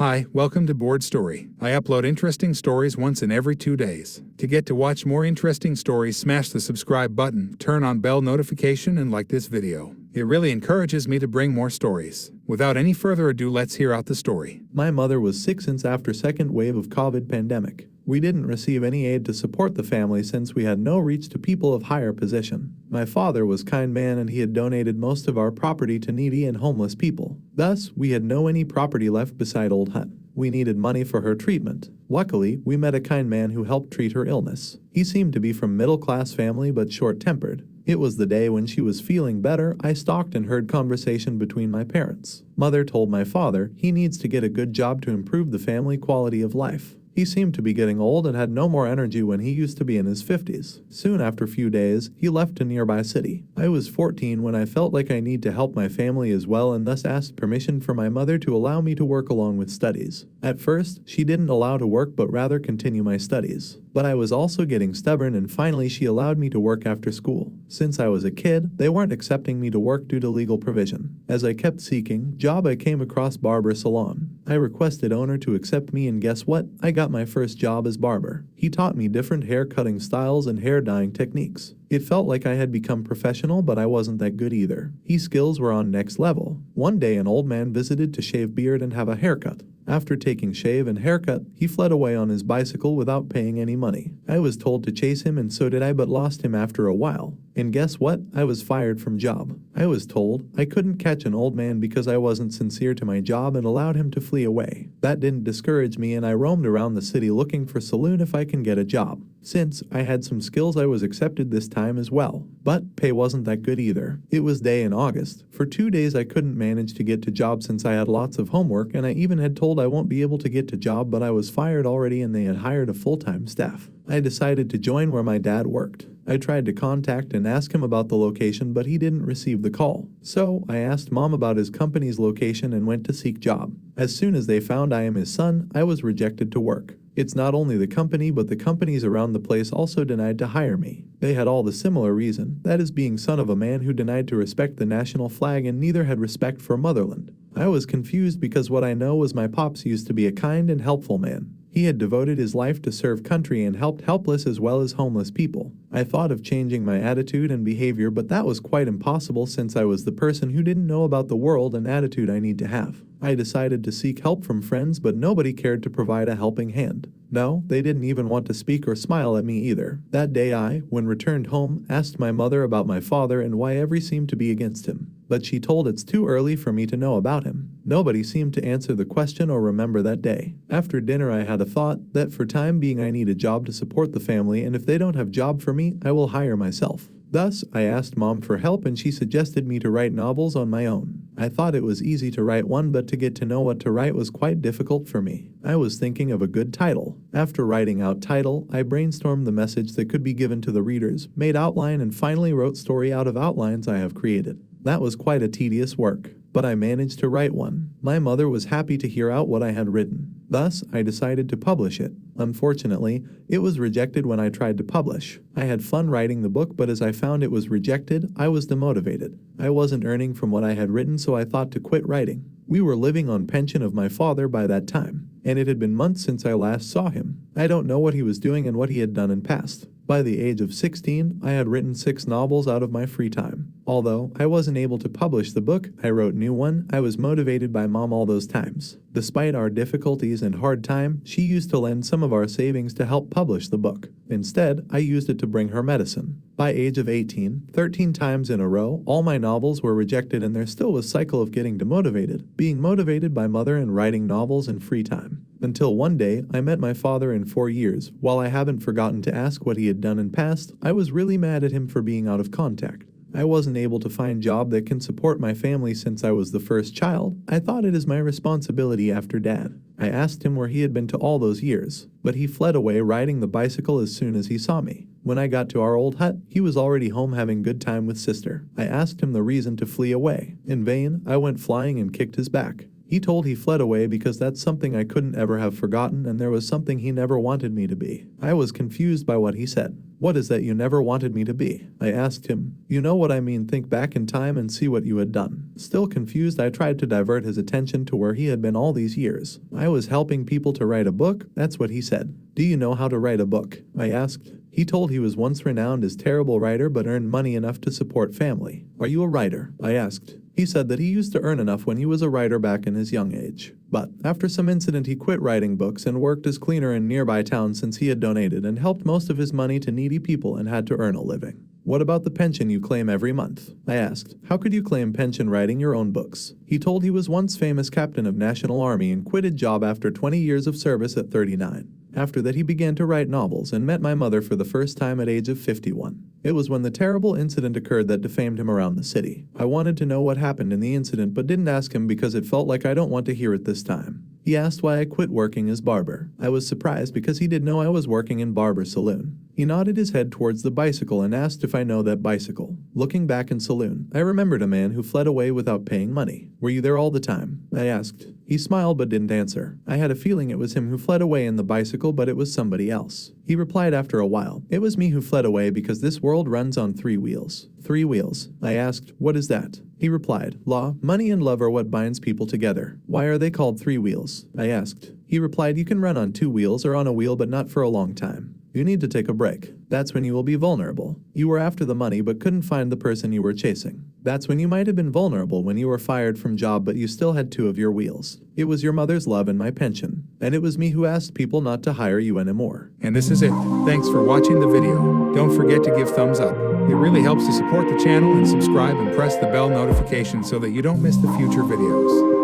Hi, welcome to Board Story. I upload interesting stories once in every 2 days. To get to watch more interesting stories, smash the subscribe button, turn on bell notification, and like this video. It really encourages me to bring more stories. Without any further ado, let's hear out the story. My mother was sick since after second wave of COVID pandemic. We didn't receive any aid to support the family since we had no reach to people of higher position. My father was kind man and he had donated most of our property to needy and homeless people. Thus, we had no any property left beside Old Hut. We needed money for her treatment. Luckily, we met a kind man who helped treat her illness. He seemed to be from middle-class family but short-tempered. It was the day when she was feeling better. I stalked and heard conversation between my parents. Mother told my father he needs to get a good job to improve the family quality of life. He seemed to be getting old and had no more energy when he used to be in his 50s. Soon after a few days, he left a nearby city. I was 14 when I felt like I need to help my family as well and thus asked permission for my mother to allow me to work along with studies. At first, she didn't allow to work but rather continue my studies. But I was also getting stubborn and finally she allowed me to work after school. Since I was a kid, they weren't accepting me to work due to legal provision. As I kept seeking job, I came across barber salon. I requested owner to accept me and guess what? I got my first job as barber. He taught me different hair cutting styles and hair dyeing techniques. It felt like I had become professional, but I wasn't that good either. His skills were on next level. One day an old man visited to shave beard and have a haircut. After taking shave and haircut, he fled away on his bicycle without paying any money. I was told to chase him and so did I, but lost him after a while. And guess what? I was fired from job. I was told I couldn't catch an old man because I wasn't sincere to my job and allowed him to flee away. That didn't discourage me and I roamed around the city looking for saloon if I can get a job. Since I had some skills, I was accepted this time as well. But pay wasn't that good either. It was day in August. For 2 days I couldn't manage to get to job since I had lots of homework and I even had told I won't be able to get to job, but I was fired already and they had hired a full-time staff. I decided to join where my dad worked. I tried to contact and ask him about the location, but he didn't receive the call. So I asked mom about his company's location and went to seek job. As soon as they found I am his son, I was rejected to work. It's not only the company, but the companies around the place also denied to hire me. They had all the similar reason, that is being son of a man who denied to respect the national flag and neither had respect for motherland. I was confused because what I know was my pops used to be a kind and helpful man. He had devoted his life to serve country and helped helpless as well as homeless people. I thought of changing my attitude and behavior, but that was quite impossible since I was the person who didn't know about the world and attitude I need to have. I decided to seek help from friends, but nobody cared to provide a helping hand. No, they didn't even want to speak or smile at me either. That day I, when returned home, asked my mother about my father and why every seemed to be against him. But she told it's too early for me to know about him. Nobody seemed to answer the question or remember that day. After dinner I had a thought that for time being I need a job to support the family and if they don't have job for me, I will hire myself. Thus, I asked mom for help and she suggested me to write novels on my own. I thought it was easy to write one, but to get to know what to write was quite difficult for me. I was thinking of a good title. After writing out title, I brainstormed the message that could be given to the readers, made outline and finally wrote story out of outlines I have created. That was quite a tedious work, but I managed to write one. My mother was happy to hear out what I had written. Thus, I decided to publish it. Unfortunately, it was rejected when I tried to publish. I had fun writing the book, but as I found it was rejected, I was demotivated. I wasn't earning from what I had written, so I thought to quit writing. We were living on pension of my father by that time, and it had been months since I last saw him. I don't know what he was doing and what he had done in past. By the age of 16, I had written 6 novels out of my free time. Although I wasn't able to publish the book, I wrote new one. I was motivated by mom all those times. Despite our difficulties and hard time, she used to lend some of our savings to help publish the book. Instead, I used it to bring her medicine. By age of 18, 13 times in a row, all my novels were rejected and there still was cycle of getting demotivated, being motivated by mother and writing novels in free time. Until one day, I met my father in 4 years. While I haven't forgotten to ask what he had done in past, I was really mad at him for being out of contact. I wasn't able to find job that can support my family since I was the first child. I thought it is my responsibility after dad. I asked him where he had been to all those years, but he fled away riding the bicycle as soon as he saw me. When I got to our old hut, he was already home having good time with sister. I asked him the reason to flee away. In vain, I went flying and kicked his back. He told he fled away because that's something I couldn't ever have forgotten and there was something he never wanted me to be. I was confused by what he said. "What is that you never wanted me to be?" I asked him. "You know what I mean, think back in time and see what you had done." Still confused, I tried to divert his attention to where he had been all these years. "I was helping people to write a book," that's what he said. "Do you know how to write a book?" I asked. He told he was once renowned as terrible writer but earned money enough to support family. "Are you a writer?" I asked. He said that he used to earn enough when he was a writer back in his young age. But after some incident he quit writing books and worked as cleaner in nearby towns since he had donated and helped most of his money to needy people and had to earn a living. "What about the pension you claim every month?" I asked. "How could you claim pension writing your own books?" He told he was once famous captain of National Army and quitted job after 20 years of service at 39. After that he began to write novels and met my mother for the first time at age of 51. It was when the terrible incident occurred that defamed him around the city. I wanted to know what happened in the incident but didn't ask him because it felt like I don't want to hear it this time. He asked why I quit working as barber. I was surprised because he didn't know I was working in barber saloon. He nodded his head towards the bicycle and asked if I know that bicycle. Looking back in saloon, I remembered a man who fled away without paying money. "Were you there all the time?" I asked. He smiled but didn't answer. I had a feeling it was him who fled away in the bicycle, but it was somebody else. He replied after a while, "It was me who fled away because this world runs on 3 wheels. 3 wheels. I asked, "What is that?" He replied, "Law, money and love are what binds people together." "Why are they called 3 wheels?" I asked. He replied, "You can run on 2 wheels or on a wheel but not for a long time. You need to take a break. That's when you will be vulnerable. You were after the money but couldn't find the person you were chasing. That's when you might have been vulnerable when you were fired from job but you still had 2 of your wheels. It was your mother's love and my pension. And it was me who asked people not to hire you anymore." And this is it. Thanks for watching the video. Don't forget to give thumbs up. It really helps to support the channel, and subscribe and press the bell notification so that you don't miss the future videos.